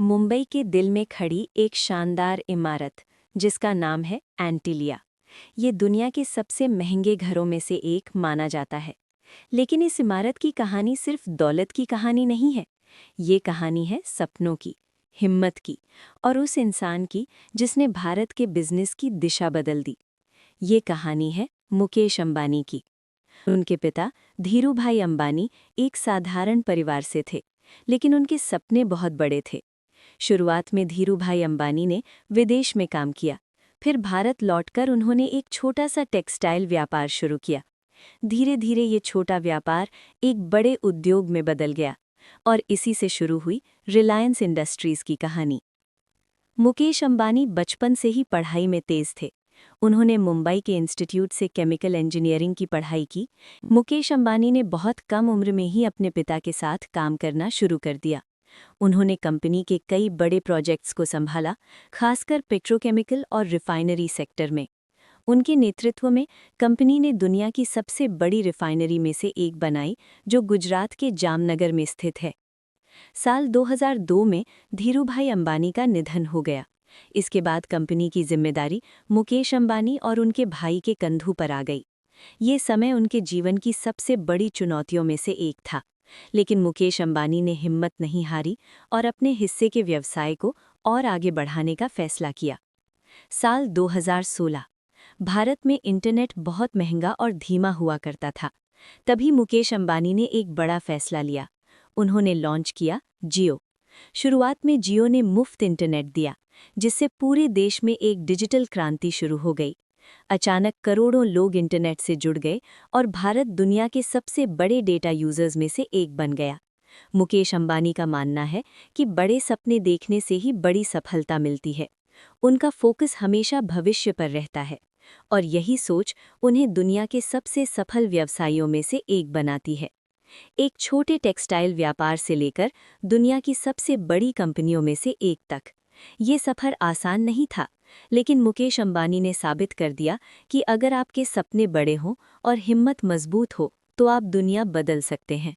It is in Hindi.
मुंबई के दिल में खड़ी एक शानदार इमारत जिसका नाम है एंटीलिया। ये दुनिया के सबसे महंगे घरों में से एक माना जाता है। लेकिन इस इमारत की कहानी सिर्फ दौलत की कहानी नहीं है। ये कहानी है सपनों की, हिम्मत की और उस इंसान की जिसने भारत के बिजनेस की दिशा बदल दी। ये कहानी है मुकेश अंबानी की। उनके पिता धीरूभाई अंबानी एक साधारण परिवार से थे, लेकिन उनके सपने बहुत बड़े थे। शुरुआत में धीरूभाई अंबानी ने विदेश में काम किया। फिर भारत लौटकर उन्होंने एक छोटा सा टेक्सटाइल व्यापार शुरू किया। धीरे धीरे ये छोटा व्यापार एक बड़े उद्योग में बदल गया और इसी से शुरू हुई रिलायंस इंडस्ट्रीज की कहानी। मुकेश अंबानी बचपन से ही पढ़ाई में तेज थे। उन्होंने मुंबई के इंस्टीट्यूट से केमिकल इंजीनियरिंग की पढ़ाई की। मुकेश अंबानी ने बहुत कम उम्र में ही अपने पिता के साथ काम करना शुरू कर दिया। उन्होंने कंपनी के कई बड़े प्रोजेक्ट्स को संभाला, खासकर पेट्रोकेमिकल और रिफाइनरी सेक्टर में। उनके नेतृत्व में कंपनी ने दुनिया की सबसे बड़ी रिफाइनरी में से एक बनाई, जो गुजरात के जामनगर में स्थित है। साल 2002 में धीरूभाई अंबानी का निधन हो गया। इसके बाद कंपनी की जिम्मेदारी मुकेश अंबानी और उनके भाई के कंधों पर आ गई। ये समय उनके जीवन की सबसे बड़ी चुनौतियों में से एक था, लेकिन मुकेश अंबानी ने हिम्मत नहीं हारी और अपने हिस्से के व्यवसाय को और आगे बढ़ाने का फैसला किया। साल 2016। भारत में इंटरनेट बहुत महंगा और धीमा हुआ करता था। तभी मुकेश अंबानी ने एक बड़ा फैसला लिया। उन्होंने लॉन्च किया जियो। शुरुआत में जियो ने मुफ्त इंटरनेट दिया, जिससे पूरे देश में एक डिजिटल क्रांति शुरू हो गई। अचानक करोड़ों लोग इंटरनेट से जुड़ गए और भारत दुनिया के सबसे बड़े डेटा यूजर्स में से एक बन गया। मुकेश अंबानी का मानना है कि बड़े सपने देखने से ही बड़ी सफलता मिलती है। उनका फोकस हमेशा भविष्य पर रहता है और यही सोच उन्हें दुनिया के सबसे सफल व्यवसायियों में से एक बनाती है। एक छोटे टेक्सटाइल व्यापार से लेकर दुनिया की सबसे बड़ी कंपनियों में से एक तक। ये सफर आसान नहीं था, लेकिन मुकेश अंबानी ने साबित कर दिया कि अगर आपके सपने बड़े हों और हिम्मत मजबूत हो, तो आप दुनिया बदल सकते हैं।